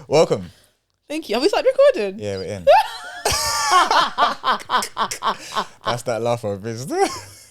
Welcome. Thank you. Have we started recording? Yeah, we're in. That's that laugh of business.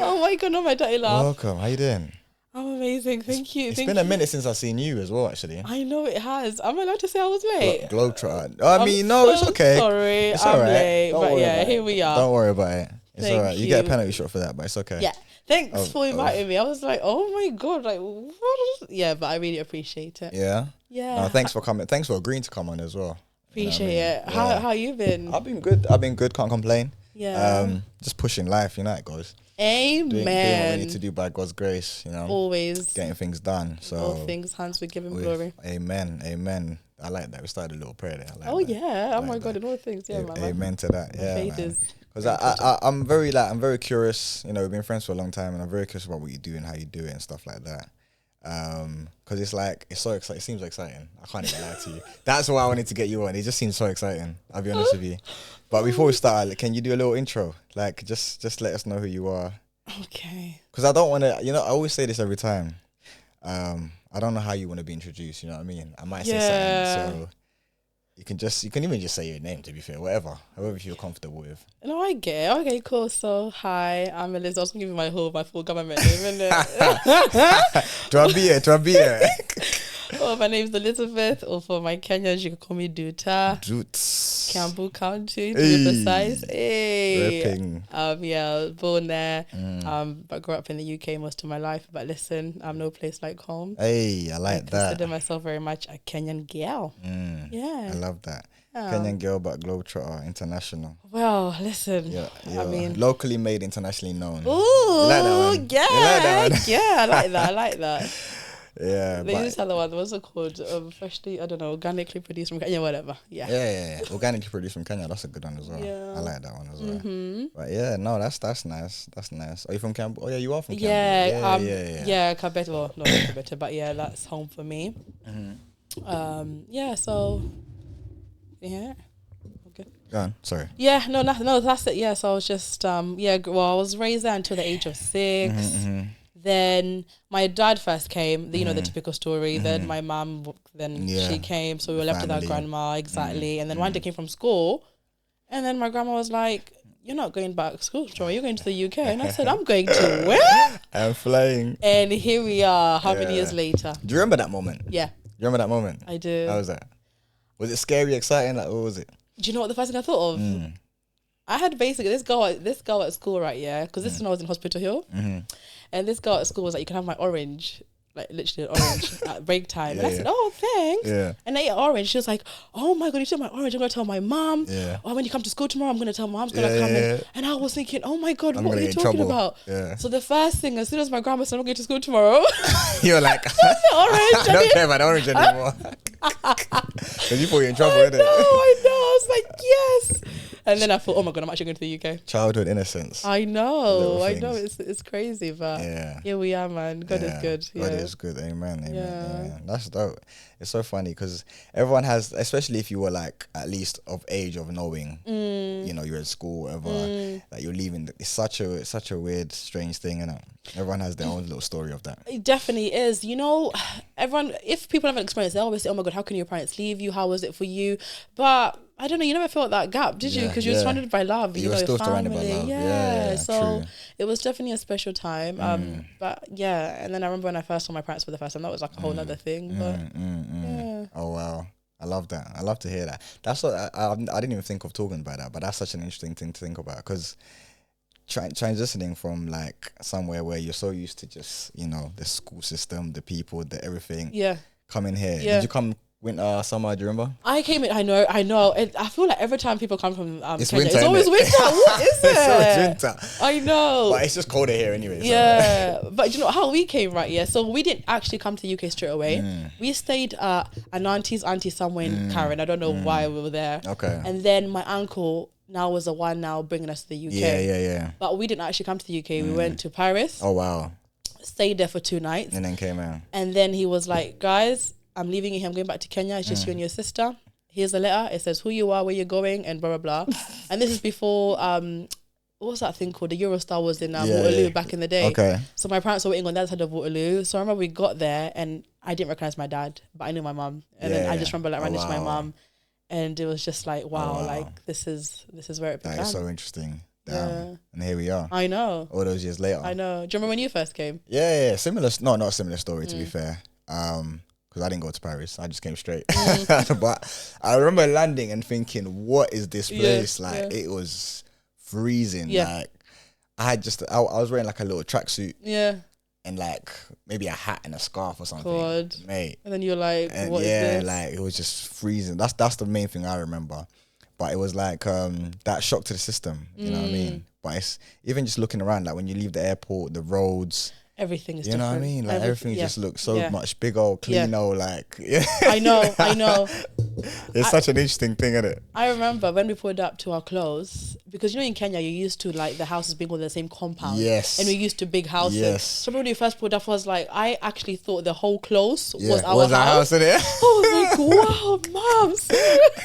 Oh my god, no, my dirty laugh. Welcome. How you doing? I'm amazing. Thank you. It's been a minute since I've seen you as well, actually. I know it has. Am I allowed to say I was late? Globetrotter. I mean, no, it's okay. Sorry, it's I'm alright. late. Don't But worry yeah, about here it. we are. Don't worry about it. It's Thank alright. You get a penalty shot for that, but it's okay. Yeah. Thanks for inviting me. I was like, oh my god, like what? Yeah, but I really appreciate it. Yeah. Yeah. Thanks for coming. Thanks for agreeing to come on as well. Appreciate it. Yeah. How you been? I've been good. Can't complain. Yeah. Just pushing life. You know how it goes. Amen. Doing what we need to do by God's grace. You know. Always. Getting things done. So all things hands with giving glory. Amen. I like that. We started a little prayer there. I like Oh that. yeah. Oh like my that. god, in all things. Yeah, man. Amen to that. Yeah, faith man. is Because I'm very curious. You know, we've been friends for a long time, and I'm very curious about what you do and how you do it and stuff like that. Because it's so exciting. It seems exciting. I can't even lie to you. That's why I wanted to get you on. It just seems so exciting. I'll be honest with you. But before we start, can you do a little intro? Like, just let us know who you are. Okay. Because I don't want to. You know, I always say this every time. I don't know how you want to be introduced. You know what I mean? I might say something, so. You can even just say your name, to be fair, however you feel comfortable with. No, I get it. Okay, cool. So, hi, I'm Lizzy. I was going to give you my full government name, innit? Do I be here? Oh, my name's Elizabeth, or for my Kenyans, you can call me Duta. Doots. Kiambu County, to be precise. Hey. Repping. Yeah, I was born there. But grew up in the UK most of my life. But listen, I'm no place like home. Hey, I like that. I consider myself very much a Kenyan girl. Yeah. I love that. Yeah. Kenyan girl, but Globetrotter, international. Well, listen. Yeah, I mean, locally made, internationally known. Ooh, you like that one? yeah, You like that one? yeah, I like that. Yeah, They used to have the one. What's it called? Freshly, I don't know, organically produced from Kenya, whatever. Yeah. Organically produced from Kenya. That's a good one as well. Yeah. I like that one as well. But yeah, no, that's nice. That's nice. Are you from Cambodia? Oh yeah, you are from Yeah, Cambodia. yeah, Kabete. Well, not Kabete, but yeah, that's home for me. Yeah. So, yeah. Okay. Go on. Sorry. Yeah. No, that's it. Yeah. So I was just I was raised there until the age of 6. Then my dad first came, the typical story. Then my mum, she came, so we were left with our grandma, exactly. And then one day came from school, and then my grandma was like, "You're not going back to school, Joy. You're going to the UK." And I said, "I'm going to where?" I'm flying. And here we are, how many years later? Do you remember that moment? Yeah. You remember that moment? I do. How was that? Was it scary, exciting? Like, what was it? Do you know what the first thing I thought of? I had basically this girl at school, right? Yeah, because this is when I was in Hospital Hill, and this girl at school was like, "You can have my orange." Like literally an orange at break time. And I said, "Oh, thanks." Yeah. And I ate an orange. She was like, "Oh my god, you took my orange. I'm gonna tell my mom. Yeah. Oh, when you come to school tomorrow, I'm gonna tell mom's gonna come in." And I was thinking, "Oh my god, what are you talking about?" Yeah. So the first thing, as soon as my grandma said, "I'm going to school tomorrow," you were like, "Orange." I don't care about orange anymore. Because you thought you were in trouble, innit? I know. I was like, yes. And then I thought, oh my god, I'm actually going to the UK. Childhood innocence. I know. It's crazy, but here we are, man. God is good. God is good. Amen. That's dope. It's so funny because everyone has, especially if you were like at least of age of knowing, you know, you're at school, whatever, that you're leaving. It's such a weird, strange thing, innit? Everyone has their own little story of that. It definitely is. You know, everyone, if people haven't experienced, they always say, "Oh my god, how can your parents leave you? How was it for you?" But I don't know, you never felt that gap, did you? Because you were surrounded by love. You were still surrounded by love. Yeah, so true. it was definitely a special time. But yeah, and then I remember when I first saw my parents for the first time, that was like a whole other thing. But yeah. Oh wow. I love that. I love to hear that. That's what I didn't even think of talking about that, but that's such an interesting thing to think about because transitioning from like somewhere where you're so used to just, you know, the school system, the people, the everything. Yeah. Coming here. Yeah. Did you come winter, summer, do you remember? I came in, I know. I feel like every time people come from it's Kenya, winter, it's always winter. What is it? It's always winter. I know. But it's just colder here anyway. Yeah. But you know how we came, right? Yeah. So we didn't actually come to the UK straight away. We stayed at an auntie's auntie somewhere in Karen. I don't know why we were there. Okay. And then my uncle now was the one now bringing us to the UK. Yeah. But we didn't actually come to the UK. We went to Paris. Oh, wow. Stayed there for 2 nights. And then came out. And then he was like, "Guys, I'm leaving you here. I'm going back to Kenya. It's just you and your sister. Here's a letter. It says who you are, where you're going, and blah, blah, blah." And this is before, what's that thing called? The Eurostar was in Waterloo back in the day. Okay. So my parents were waiting on that side of Waterloo. So I remember we got there and I didn't recognize my dad, but I knew my mum. And then I just remember like ran into my mum, and it was just like, wow, like this is where it began. That is so interesting. Damn. And here we are. I know. All those years later. I know. Do you remember when you first came? Yeah. Similar. No, not a similar story, to be fair. Because I didn't go to Paris. I just came straight. But I remember landing and thinking, what is this place? It was freezing. Like, I was wearing like a little tracksuit. Yeah. And like maybe a hat and a scarf or something. God. Mate. And then you're like, what is this? Like it was just freezing. That's the main thing I remember. But it was like that shock to the system, you know what I mean? But it's even just looking around, like when you leave the airport, the roads, everything is different. You know what I mean? Like everything just looks so much bigger, cleaner, like I know. It's such an interesting thing, isn't it? I remember when we pulled up to our close, because you know in Kenya you're used to like the houses being all the same compound. Yes. And we're used to big houses. Yes. So when we first pulled up, I was like, I actually thought the whole close was our house. In it? I was like, wow, mums.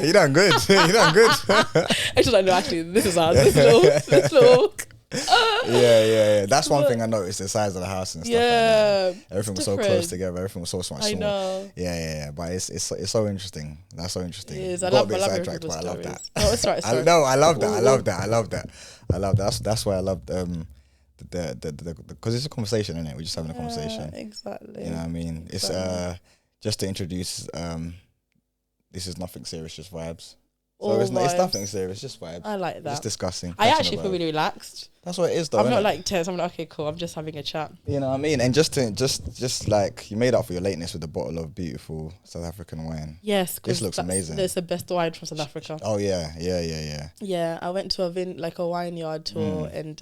You done good. You done good. I was like, no, actually, this is ours. This little. Yeah. That's one thing I noticed, the size of the house and stuff. Like that. Everything was so close together. Everything was so much small. I know. Yeah. But it's so interesting. That's so interesting. It is. I love sidetracked, but I love that. Oh, it's right. I love that. That's why I love the because it's a conversation, isn't it? We're just having a conversation. Exactly. You know what I mean? Exactly. It's just to introduce. This is nothing serious, just vibes. So it's nothing serious, just vibes. I like that. Just discussing. I actually feel really relaxed. That's what it is, though. I'm not like tense. I'm like, okay, cool. I'm just having a chat. You know what I mean? And just like you made up for your lateness with a bottle of beautiful South African wine. Yes, this looks amazing. That's the best wine from South Africa. Oh yeah. Yeah, I went to a wine yard tour, and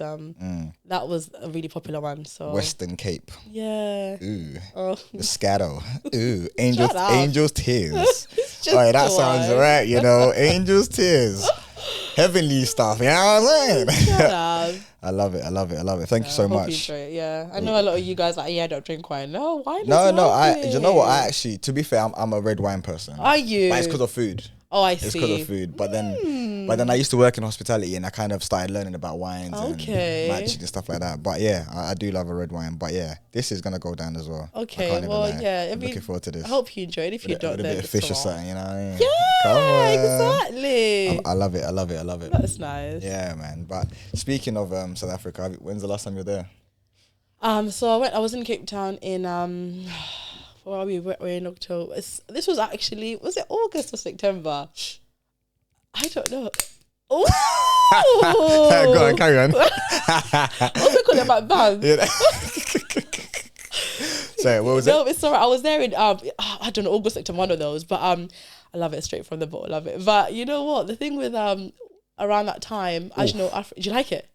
that was a really popular one. So Western Cape. Yeah. Ooh. Oh. Moscato. Ooh. Angels tears. Alright, that sounds right. You know, angels tears. Heavenly stuff, you know what I'm saying? I love it. Thank you so much. You enjoy it. Yeah, I know a lot of you guys I don't drink wine. No, why? No. You know what? I actually, to be fair, I'm a red wine person. Are you? But it's because of food. Oh, I see. It's because of food. But then I used to work in hospitality, and I kind of started learning about wines and matching and stuff like that. But yeah, I do love a red wine. But yeah, this is gonna go down as well. Okay, well, yeah. I'm looking forward to this. I hope you enjoyed it. If you don't, then a bit of fish or something, you know what I mean? Yeah, exactly. I love it. That's nice. Yeah, man. But speaking of South Africa, when's the last time you were there? So I was in Cape Town in well, we're in October. This was actually, was it August or September? I don't know. Oh, go on, carry on. What's it called about band? Yeah. Sorry, what was it? No, it's alright. I was there in I don't know, August, September, one of those. But I love it straight from the bottle. Love it. But you know what? The thing with around that time, as you know, do you like it?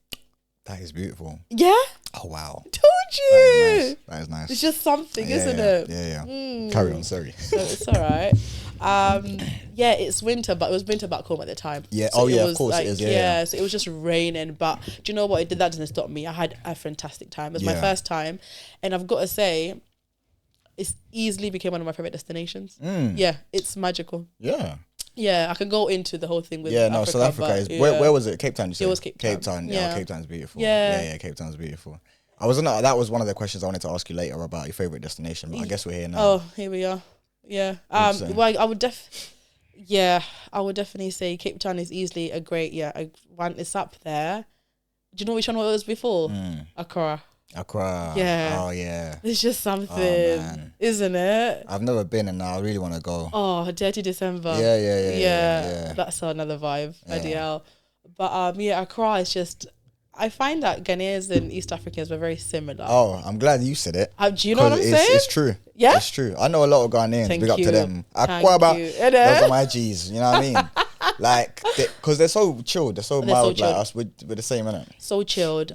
That is beautiful. Yeah. Oh wow. Told you. That is nice. It's just something, isn't it? Yeah. Carry on. Sorry. So it's alright. Yeah, it's winter, but it was winter back home at the time. Yeah. So of course it is. Yeah. So it was just raining, but do you know what? That didn't stop me. I had a fantastic time. It was my first time, and I've got to say, it's easily became one of my favorite destinations. Yeah, it's magical. Yeah. Yeah, I could go into the whole thing with Africa, South Africa is where was it? Cape Town, you said? It was Cape Town. Cape Town, yeah. Cape Town's beautiful. Yeah, Cape Town's beautiful. That was one of the questions I wanted to ask you later about your favorite destination, but I guess we're here now. Oh, here we are. Yeah. Well, I would definitely say Cape Town is easily a great one. It's up there. Do you know which one it was before? Accra. Yeah. Oh yeah. It's just something, isn't it? I've never been, and I really want to go. Oh, Dirty December. Yeah. That's another vibe. Ideal. But Accra is just. I find that Ghanaians and East Africans were very similar. Oh, I'm glad you said it. Do you know what I'm saying? It's true. Yeah, it's true. I know a lot of Ghanaians. Big up to them. Those are my G's. You know what I mean? Like, because they're so chilled. They're so mild. Like us. We're the same, innit? So chilled.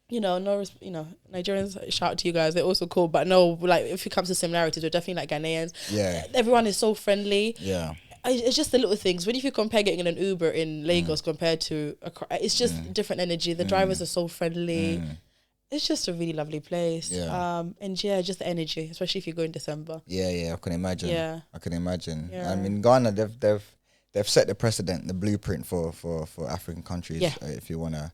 Nigerians, shout out to you guys. They're also cool, but no, like if it comes to similarities, we're definitely like Ghanaians. Yeah. Everyone is so friendly. Yeah. It's just the little things. When if you compare getting in an Uber in Lagos compared to it's just different energy. The drivers are so friendly. It's just a really lovely place. Yeah. And just the energy, especially if you go in December. Yeah, I can imagine. Yeah. I can imagine. Yeah. I mean, Ghana, they've set the precedent, the blueprint for African countries. Yeah. If you wanna,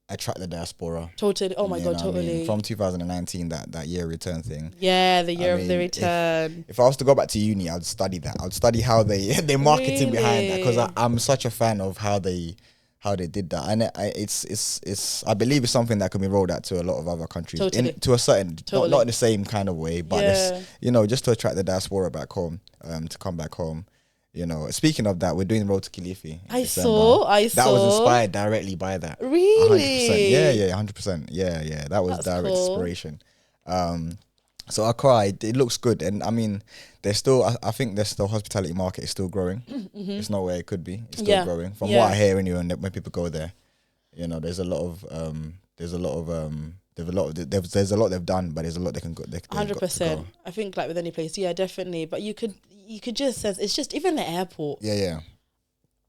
attract the diaspora. Totally. Oh my You God, know what I mean? totally. From 2019, that year return thing. Yeah, the year I of the mean, return. If I was to go back to uni, I'd study that. I'd study how they marketing behind that, because Really? I'm such a fan of how they did that, and it's I believe it's something that can be rolled out to a lot of other countries, Totally. to a certain, Totally. not in the same kind of way, but Yeah. it's, just to attract the diaspora back home, to come back home. Speaking of that, we're doing Road to Kilifi in December. That was inspired directly by that. Really? 100%. Yeah, 100%. Yeah. That was That's direct cool. inspiration. So Accra, it looks good, and I mean, there's still, I think there's the hospitality market is still growing. It's not where it could be. It's still growing. From what I hear anyway, when people go there, there's a lot they've done, but there's a lot they can go. 100%. I think like with any place, yeah, definitely. But you could just sense, it's just even the airport. Yeah.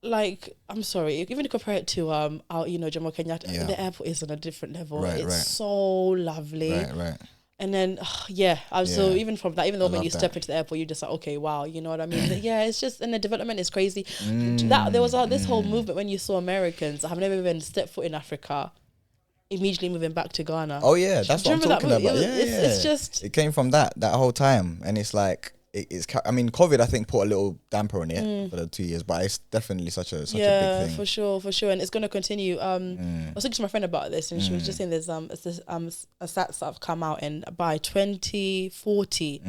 Like, I'm sorry, even to compare it to our Jomo Kenyatta, the airport is on a different level. It's so lovely. Right. And then, so even from that, even though when you step into the airport, you're just like, okay, wow, you know what I mean? It's just, and the development is crazy. There was this whole movement when you saw Americans that have never even stepped foot in Africa, immediately moving back to Ghana. Oh yeah, that's what I'm talking about. It's just, it came from that whole time, and it's like, I mean, COVID, I think, put a little damper on it for the 2 years, but it's definitely such a big thing. for sure, and it's going to continue. I was talking to my friend about this, and she was just saying there's a stats that have come out, and by 2040,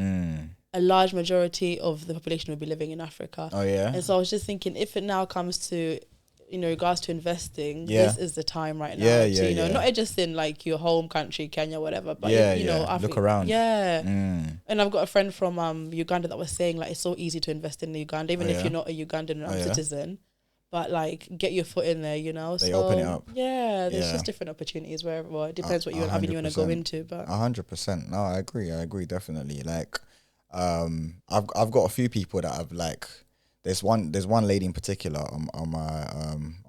a large majority of the population will be living in Africa. Oh yeah. And so I was just thinking, if it now comes to regards to investing, this is the time right now. Not just in like your home country, Kenya, whatever, but Africa. Look around. And I've got a friend from Uganda that was saying like it's so easy to invest in Uganda, even if you're not a Ugandan citizen, but like get your foot in there. They open it up. Yeah, there's just different opportunities wherever. Well, it depends what you want to go into, but 100%. No, I agree definitely. Like, I've got a few people that I've like. There's one lady in particular on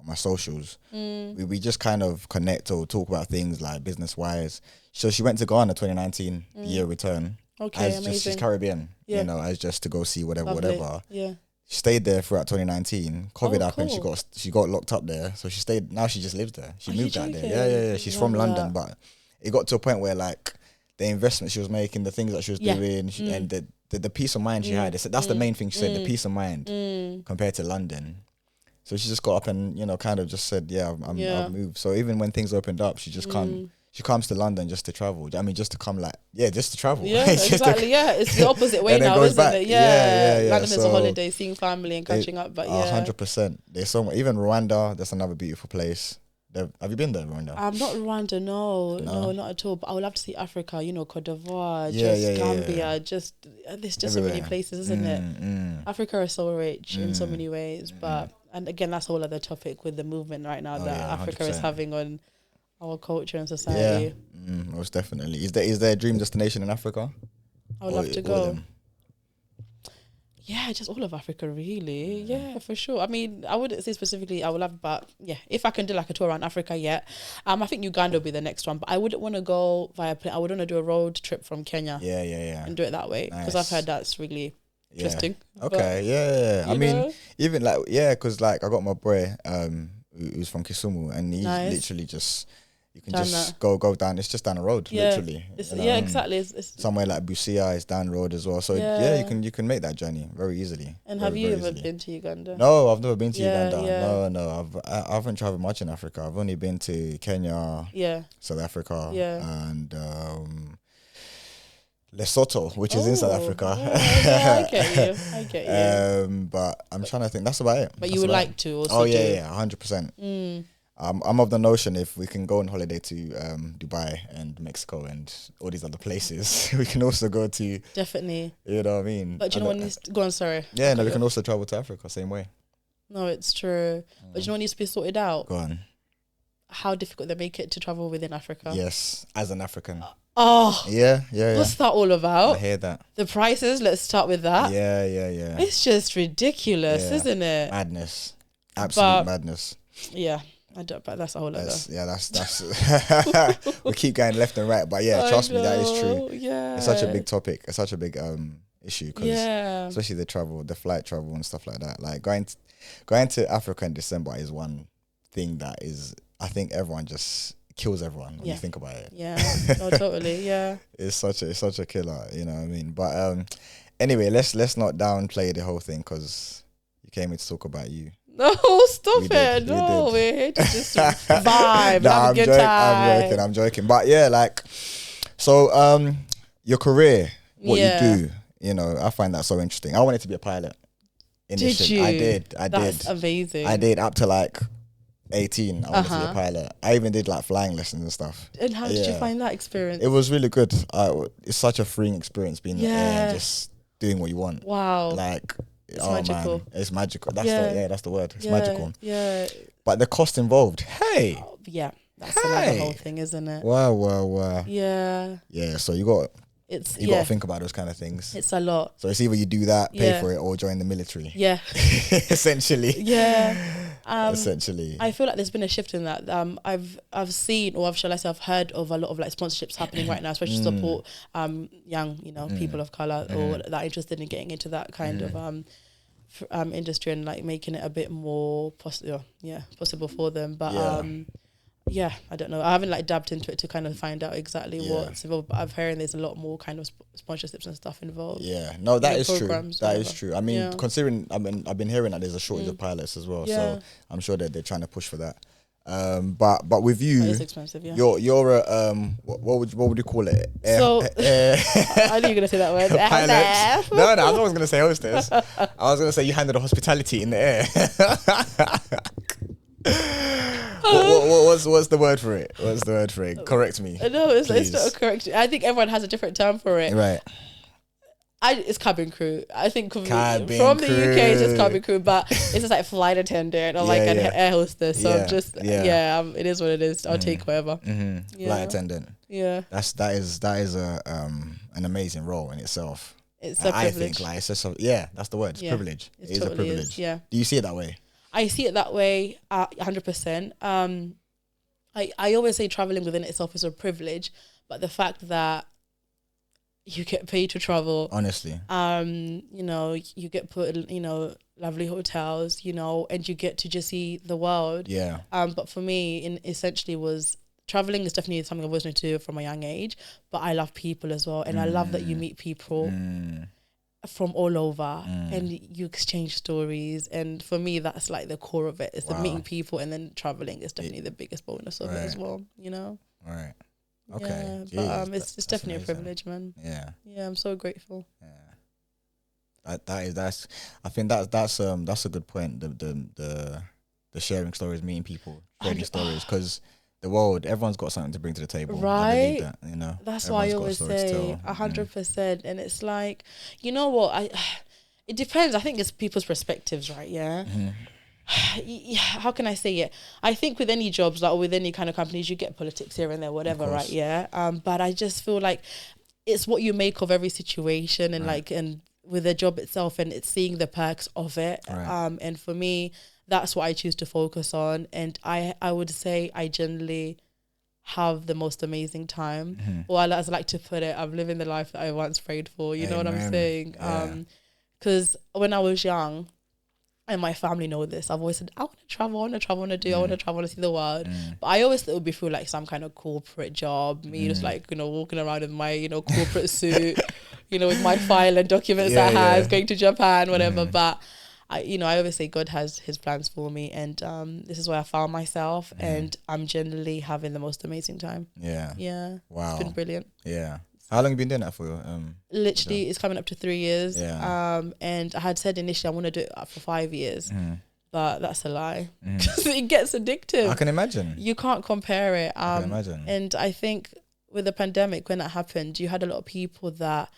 my socials. We just kind of connect or talk about things like business wise. So she went to Ghana 2019 year return. Okay, amazing. She's Caribbean, as just to go see whatever. Yeah. She stayed there throughout 2019. COVID happened. Cool. She got locked up there, so she stayed. Now she just lives there. She moved out there. Yeah. She's from London, but it got to a point where like the investment she was making, the things that she was doing, and the peace of mind she had. That's the main thing she said, the peace of mind compared to London. So she just got up and, kind of just said, I've moved. So even when things opened up, she just she comes to London just to travel. I mean, just to come just to travel. Yeah, exactly. It's the opposite way now, isn't it? Yeah. London is a holiday, seeing family and catching up. But 100%. There's so much. Even Rwanda, that's another beautiful place. Have you been there, Rwanda? Not Rwanda, no, not at all. But I would love to see Africa, Cote d'Ivoire, Gambia, just there's just everywhere. So many places, isn't it? Africa is so rich in so many ways, but and again, that's a whole other topic with the movement right now that Africa 100%. Is having on our culture and society. Most definitely. Is there a dream destination in Africa? I would love to go. Yeah, just all of Africa, really. Yeah, for sure. I mean, I wouldn't say specifically I would love, but yeah, if I can do like a tour around Africa, I think Uganda will be the next one, but I wouldn't want to go via plane. I would want to do a road trip from Kenya. Yeah. And do it that way, because I've heard that's really interesting. Okay, I mean, even like, because like I got my boy who's from Kisumu, and he literally just... You can just go down. It's just down the road, literally. Exactly. It's somewhere like Busia is down the road as well. So you can make that journey very easily. And have you ever been to Uganda? No, I've never been to Uganda. No. I haven't traveled much in Africa. I've only been to Kenya, South Africa, and Lesotho, which is in South Africa. I get you. But I'm trying to think. That's about it. But you would like to also? Oh yeah, 100%. I'm of the notion if we can go on holiday to Dubai and Mexico and all these other places, we can also go to... Definitely. You know what I mean? But you know what needs... Go on, sorry. Yeah, we can also travel to Africa, same way. No, it's true. But you know what needs to be sorted out? Go on. How difficult they make it to travel within Africa. Yes, as an African. Yeah. What's that all about? I hear that. The prices, let's start with that. Yeah. It's just ridiculous, isn't it? Madness. Absolute madness. Yeah. I don't, but that's a whole other. That's we keep going left and right, but trust me, that is true. Yeah, it's such a big topic. It's such a big issue, because especially the flight travel and stuff like that. Like going to Africa in December is one thing that is, I think everyone just kills everyone when you think about it. Yeah. No, totally. Yeah. It's such a killer. You know what I mean? But anyway, let's not downplay the whole thing because you came here to talk about you. No, stop it. No, we're here to just vibe. Nah, have a good time. I'm joking. But yeah, like, so your career, what you do, you know, I find that so interesting. I wanted to be a pilot. Did you? I did. That's amazing. I did up to like 18. I wanted to be a pilot. I even did like flying lessons and stuff. And how did you find that experience? It was really good. It's such a freeing experience being in the air and just doing what you want. Wow. Like, it's magical. Man, it's magical. That's the word. It's magical. Yeah. But the cost involved. Hey. Yeah. That's another whole thing, isn't it? Wow. Yeah. Yeah. So you got to think about those kind of things. It's a lot. So it's either you do that, pay for it, or join the military. Yeah. Essentially. Yeah. Essentially. I feel like there's been a shift in that. I've seen, or I've heard of a lot of like sponsorships happening right now, especially to support young, people of color or that are interested in getting into that kind of industry and like making it a bit more possible for them. But I don't know. I haven't like dabbed into it to kind of find out exactly what's involved. But I've heard there's a lot more kind of sponsorships and stuff involved. Yeah, no, that is true. That is true. I mean, considering I've been hearing that there's a shortage of pilots as well, so I'm sure that they're trying to push for that. But with you, it's expensive. Yeah, you're a what would you call it? I knew you were gonna say that word. Pilot. No, I was gonna say hostess. I was gonna say you handle the hospitality in the air. What's the word for it? Correct me. No, it's not correct. I think everyone has a different term for it. Right. It's cabin crew. I think from the UK it's just cabin crew, but it's just like flight attendant or like an air hostess. So I'm just it is what it is. I'll take whatever. Flight attendant. Yeah. That is an amazing role in itself. It's a privilege. I think like it's just that's the word. It's privilege. It is a privilege. Yeah. Do you see it that way? I see it that way 100%. I always say traveling within itself is a privilege, but the fact that you get paid to travel, honestly, you get put in, lovely hotels, and you get to just see the world. Yeah. But for me, essentially was traveling is definitely something I've always wanted to do from a young age, but I love people as well. And I love that you meet people from all over and you exchange stories, and for me that's like the core of it. It's the meeting people, and then traveling is definitely the biggest bonus of it as well, Right. Okay. Yeah, but it's definitely amazing. A privilege, man. Yeah, I'm so grateful. I think that's a good point. The sharing stories, meeting people, sharing stories, because the world, everyone's got something to bring to the table. Right. I believe that, That's why I always say 100%. And it's like, you know what? It depends. I think it's people's perspectives, right? Yeah. How can I say it? I think with any jobs, like, or with any kind of companies, you get politics here and there, whatever, right? Yeah. But I just feel like it's what you make of every situation, and and with the job itself, and it's seeing the perks of it. Right. And for me, that's what I choose to focus on. And I would say I generally have the most amazing time. Or as I like to put it, I'm living the life that I once prayed for. You know what I'm saying? Because when I was young, and my family know this, I've always said, I want to travel, I want to travel, I want to see the world. But I always thought it would be through like some kind of corporate job, me just like, walking around in my, corporate suit, with my file and documents I have, going to Japan, whatever. But I always say God has his plans for me, and this is where I found myself, and I'm generally having the most amazing time. Yeah. Wow. It's been brilliant. Yeah. How long have you been doing that for? Literally, it's coming up to 3 years. Yeah. And I had said initially I want to do it for 5 years, but that's a lie. Because it gets addictive. I can imagine. You can't compare it. I can imagine. And I think with the pandemic, when that happened, you had a lot of people that,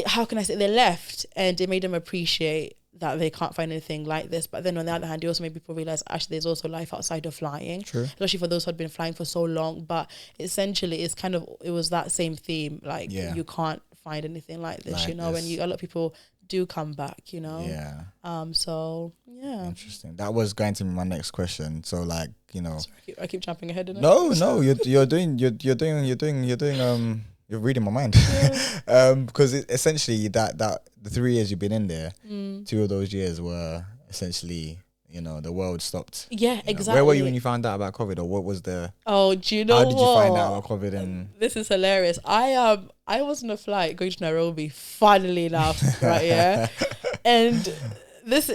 how can I say, they left, and it made them appreciate that they can't find anything like this. But then on the other hand, it also made people realize actually there's also life outside of flying. True. Especially for those who had been flying for so long. But essentially it was that same theme, like you can't find anything like this, and a lot of people do come back, Yeah. Interesting. That was going to be my next question. So like, Sorry, I keep jumping ahead in it. No, you're reading my mind. Because essentially that the 3 years you've been in there, 2 of those years were essentially, you know, the world stopped. Yeah, exactly. Where were you when you found out about COVID, or what was the? Oh, do you know how did you find out about COVID? And this is hilarious. I was on a flight going to Nairobi. Funnily enough, right? Yeah, and this.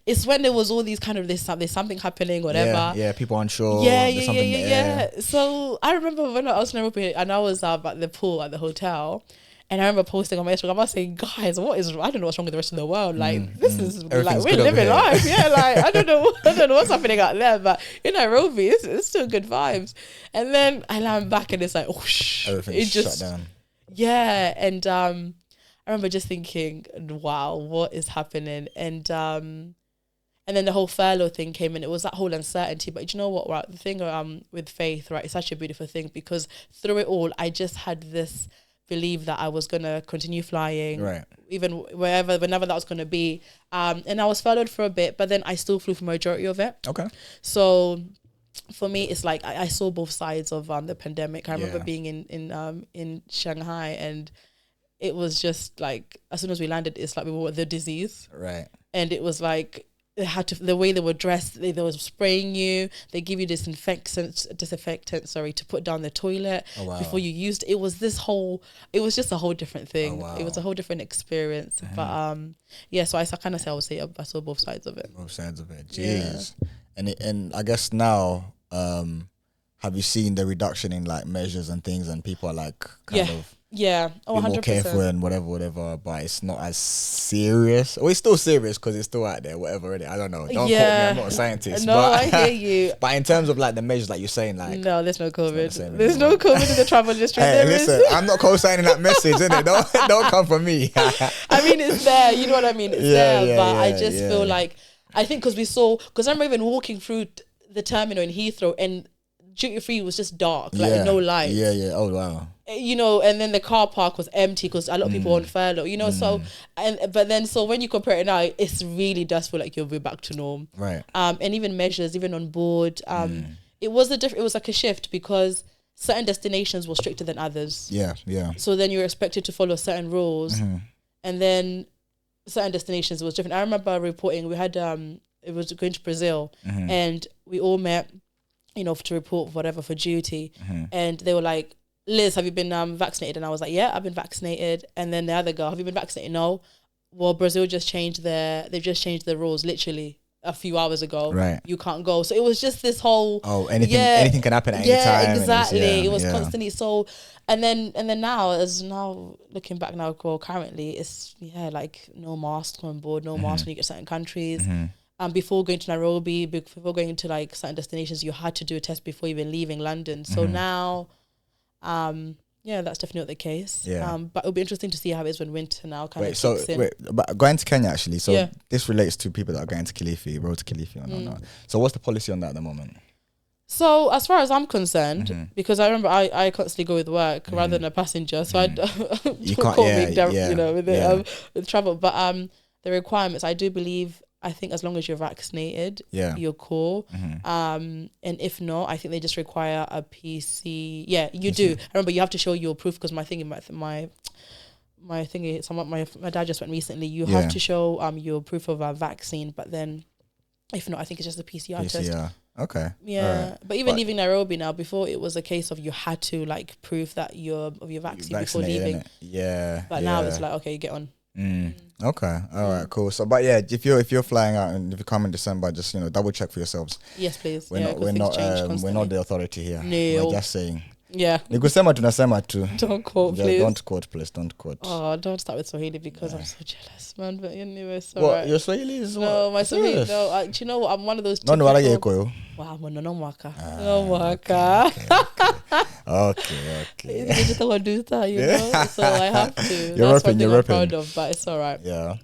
It's when there was all these kind of there's something happening, whatever. Yeah, people unsure. Yeah. So I remember when I was in Nairobi and I was at the pool at the hotel, and I remember posting on my Instagram. I was saying, guys, I don't know what's wrong with the rest of the world. Like this is like we're living life. Yeah, like I don't know what's happening out there, but in Nairobi, it's still good vibes. And then I land back and it's like, oh everything's shut down. Yeah, and I remember just thinking, wow, what is happening? And then the whole furlough thing came in. It was that whole uncertainty. But you know what, right? The thing with faith, right, it's such a beautiful thing because through it all, I just had this belief that I was going to continue flying. Right. Even whenever that was going to be. And I was furloughed for a bit, but then I still flew for majority of it. Okay. So for me, it's like I saw both sides of the pandemic. I remember being in Shanghai, and it was just like, as soon as we landed, it's like we were the disease. Right. And it was like, the way they were dressed, they were spraying you. They give you disinfectant, to put down the toilet before you used it. It was just a whole different thing. It was a whole different experience. But so I kind of say I saw both sides of it. Both sides of it. Jeez. Yeah. And I guess now, have you seen the reduction in like measures and things, and people are like kind of more 100%. careful and whatever, but it's not as serious. Well, it's still serious because it's still out there, whatever it is. I don't know. Don't quote me, I'm not a scientist. No, I hear you. But in terms of like the measures, like you're saying, like no, there's no COVID. There's no COVID in the travel industry. Hey, listen, I'm not co-signing that message, innit? Don't come from me. I mean, it's there. You know what I mean? It's there. But I just feel like, I think because I remember even walking through the terminal in Heathrow, and duty free was just dark, like no lights. Yeah. Oh wow. You know, and then the car park was empty because a lot of people were on furlough. You know, so when you compare it now, it really does feel like you'll be back to norm. Right. And even measures, even on board, it was like a shift because certain destinations were stricter than others. Yeah. So then you were expected to follow certain rules, and then certain destinations was different. I remember reporting we had it was going to Brazil, and we all met, you know, to report whatever for duty, and they were like, Liz, have you been vaccinated? And I was like, yeah, I've been vaccinated. And then the other girl, have you been vaccinated? No. Well, Brazil they've just changed the rules literally a few hours ago. Right. You can't go. So it was just this whole anything can happen at any time. Exactly. It was constantly so, and then now looking back now, currently it's like no mask on board, no mask when you get certain countries. Before going to Nairobi, before going to like certain destinations, you had to do a test before even leaving London. So now that's definitely not the case. But it'll be interesting to see how it is when winter now kicks in. But going to Kenya actually, so this relates to people that are going to Kilifi, road to Kilifi or not. So what's the policy on that at the moment? So as far as I'm concerned, because I remember I constantly go with work rather than a passenger, so you can't call me with travel. But the requirements, I think as long as you're vaccinated, you're cool. And if not, I think they just require a PC. Yeah, you do. I remember you have to show your proof because my dad just went recently. You have to show your proof of a vaccine, but then if not, I think it's just a PCR test. Okay. Yeah, right. But even leaving Nairobi now, before it was a case of you had to like prove that you're of your vaccine before leaving. But now it's like, okay, you get on. Okay. All right. Cool. So, but yeah, if you're flying out and if you come in December, just double check for yourselves. Yes, please. We're not the authority here. No. We're just saying. Yeah. Nikusema tunasema tu. Don't quote, please. Don't quote, please. Don't quote. Oh, don't start with Swahili because I'm so jealous, man. But anyway, so what? Your Swahili is what? No, my Swahili. No, do you know what? I'm one of those. No, I like you. Wow, no mwaka. No mwaka. Okay. It's just a do that, you know. So I have to. You're That's you're I'm proud of, but it's all right. Yeah.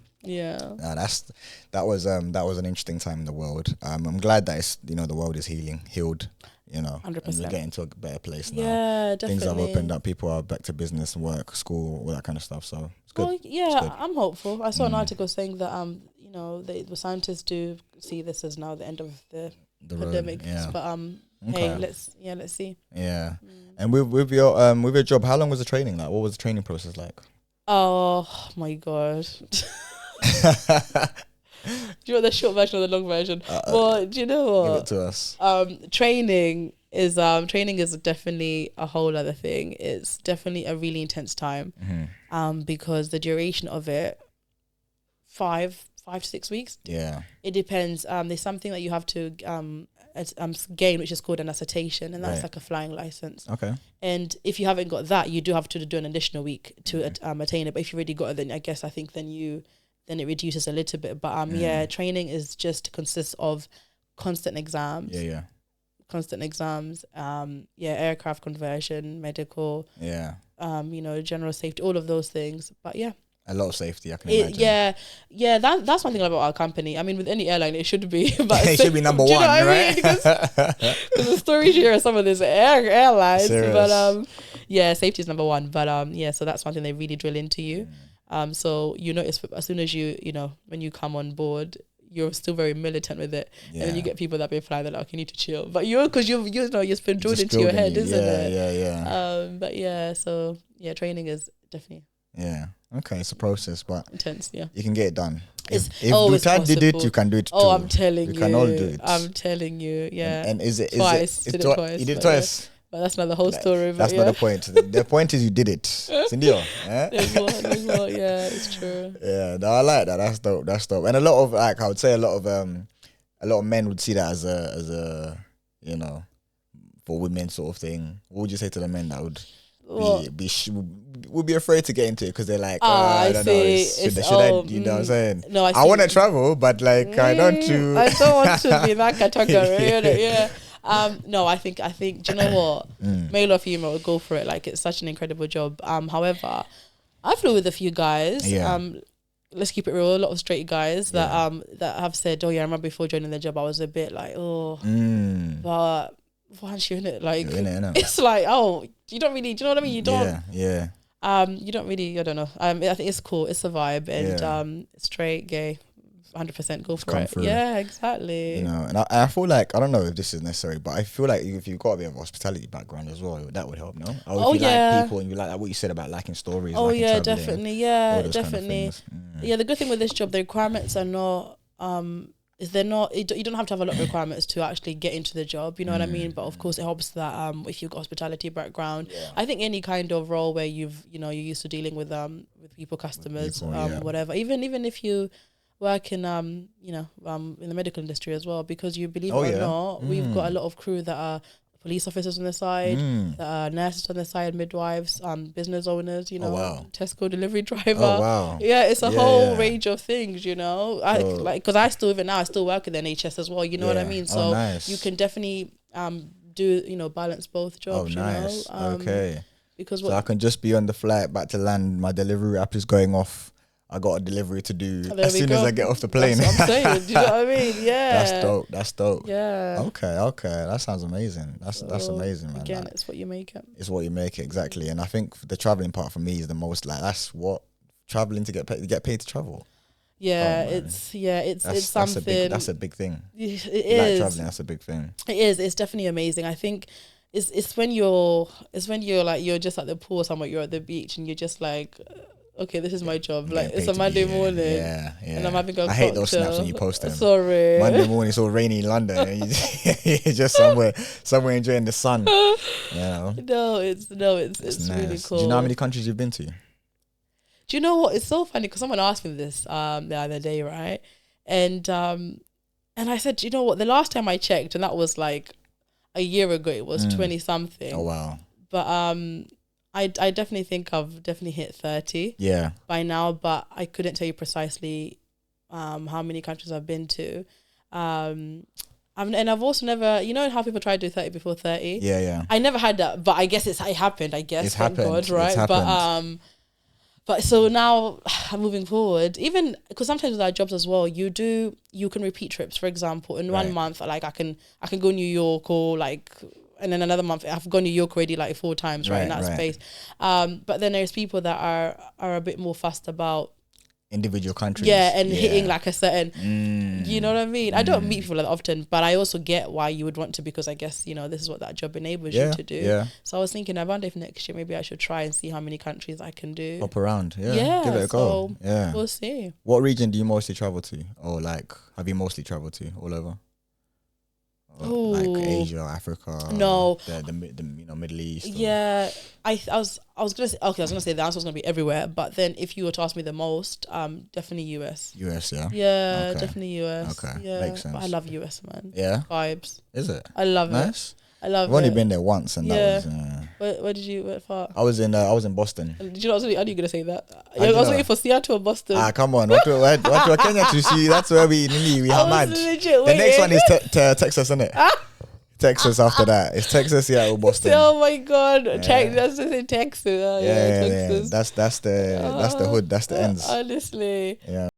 That was an interesting time in the world. I'm glad that the world is healed. 100%. And we're getting to a better place now. Yeah, definitely. Things have opened up. People are back to business, work, school, all that kind of stuff. So it's good. Well, yeah, good. I'm hopeful. I saw an article saying that the scientists do see this as now the end of the pandemic. But hey, let's see. Yeah. And with your job, how long was the training like? What was the training process like? Oh my god. you want the short version or the long version? Well, do you know what? Give it to us. Training is definitely a whole other thing. It's definitely a really intense time. Because the duration of it, 5 to 6 weeks. Yeah. It depends. There's something that you have to gain, which is called an assertion, and that's like a flying license. Okay. And if you haven't got that, you do have to do an additional week to attain it. But if you already got it, then I guess then it reduces a little bit. But training is just consists of constant exams. Yeah. Constant exams. Aircraft conversion, medical. Yeah. General safety, all of those things. But yeah. A lot of safety, I can imagine. Yeah. That's one thing about our company. I mean, with any airline, it should be. But it should be number one, right? I mean? Because the stories here are some of these airlines. Serious. But safety is number one. But so that's one thing they really drill into you. So you notice as soon as when you come on board, you're still very militant with it, and then you get people that been flying. They're like, "Okay, you need to chill," but because it's been drilled into your head, isn't it? Yeah. So training is definitely. Yeah. Okay, it's a process, but intense. Yeah, you can get it done. If Dutad did it, you can do it too. Oh, I'm telling you, we can all do it. I'm telling you, yeah. And is it twice? Did it twice. You did it twice. But that's not the whole story. That's not the point. The point is you did it. Sindio. There's more. Yeah, it's true. Yeah, no, I like that. That's dope. And a lot of I would say a lot of men would see that as a for women sort of thing. What would you say to the men that would be afraid to get into it because they're like, I don't know, should I, you know what I'm saying? No, I want to travel, but like I don't want to be in that category. Yeah. No, I think. Do you know what? Male or female, go for it. Like, it's such an incredible job. However, I flew with a few guys. Yeah. Let's keep it real. A lot of straight guys that have said, "Oh yeah, I remember before joining the job, I was a bit like, but once you're in it, like, it's like, you don't really. Do you know what I mean? You don't. Yeah. You don't really. I don't know. I think it's cool. It's a vibe, and straight, gay. 100% go for it. Through. Yeah, exactly. And I feel like, I don't know if this is necessary, but I feel like if you've got a bit of a hospitality background as well, that would help, no? Or if you like people and you like what you said about liking stories. Oh yeah, definitely. Yeah, definitely. Yeah, the good thing with this job, the requirements are not you don't have to have a lot of requirements to actually get into the job, you know what I mean? But of course it helps that if you've got hospitality background, I think any kind of role where you're used to dealing with people, customers, whatever, even if you work in in the medical industry as well, because you believe it or not, we've got a lot of crew that are police officers on the side, that are nurses on the side, midwives, business owners, Tesco delivery driver. Yeah, it's a whole range of things, because I still work in the NHS as well, you know what I mean? So you can definitely do balance both jobs. Nice. Okay. Because I can just be on the flight back to land, my delivery app is going off. I got a delivery to do as soon as I get off the plane. That's what I'm saying. Do you know what I mean? Yeah. That's dope. Yeah. Okay. That sounds amazing. That's amazing, man. Again, it's what you make it. It's what you make it, exactly. And I think the traveling part for me is the most, like, that's what traveling to get paid to travel. Yeah, it's something. That's a big thing. It is. Like traveling, that's a big thing. It is. It's definitely amazing. I think it's when you're like, you're just at the pool somewhere, you're at the beach, and you're just like, okay, this is my job. Like, it's a Monday morning. Yeah. And I'm having a cocktail. I hate those snaps when you post them. Sorry. Monday morning, it's all rainy in London, and you're just somewhere enjoying the sun. No, it's nice. Really cool. Do you know how many countries you've been to? Do you know what? It's so funny because someone asked me this the other day, right? And I said, you know what? The last time I checked, and that was like a year ago, it was 20 something. Oh wow! But I definitely think I've definitely hit 30 by now, but I couldn't tell you precisely how many countries I've been to. And I've also never, you know how people try to do 30 before 30? Yeah. I never had that, but I guess it happened, I guess. Thank God, right? But so now moving forward, even because sometimes with our jobs as well, you can repeat trips. For example, in 1 month, like I can go New York, or like, and then another month I've gone New York already like 4 times, right, in that space. But then there's people that are a bit more fussed about individual countries. Yeah, and hitting like a certain, you know what I mean? I don't meet people that often, but I also get why you would want to, because I guess, you know, this is what that job enables you to do. Yeah. So I was thinking, I wonder if next year maybe I should try and see how many countries I can do. Hop around. Yeah. Give it a go. So yeah. we'll see. What region do you mostly travel to? Or like, have you mostly traveled to all over? Like Asia, Africa, no, the you know, Middle East. Yeah, I was gonna say, okay, I was gonna say the answer was gonna be everywhere, but then if you were to ask me the most, definitely US. US, yeah. Yeah, okay. definitely US. Okay, yeah. makes sense. But I love US, man. Yeah, vibes. Is it? I love it. Nice. I love I've only it. been there once, and that was. Where did you? Where far? I was in Boston. Did you know? I knew you were gonna say that. I was waiting for Seattle or Boston. Come on, what to Kenya to see? That's where we are mad. The next one is Texas, isn't it? Texas after that. It's Texas, Seattle, Boston. Oh my god, that's just in Texas. Texas. That's the hood. That's the ends. Honestly. Yeah.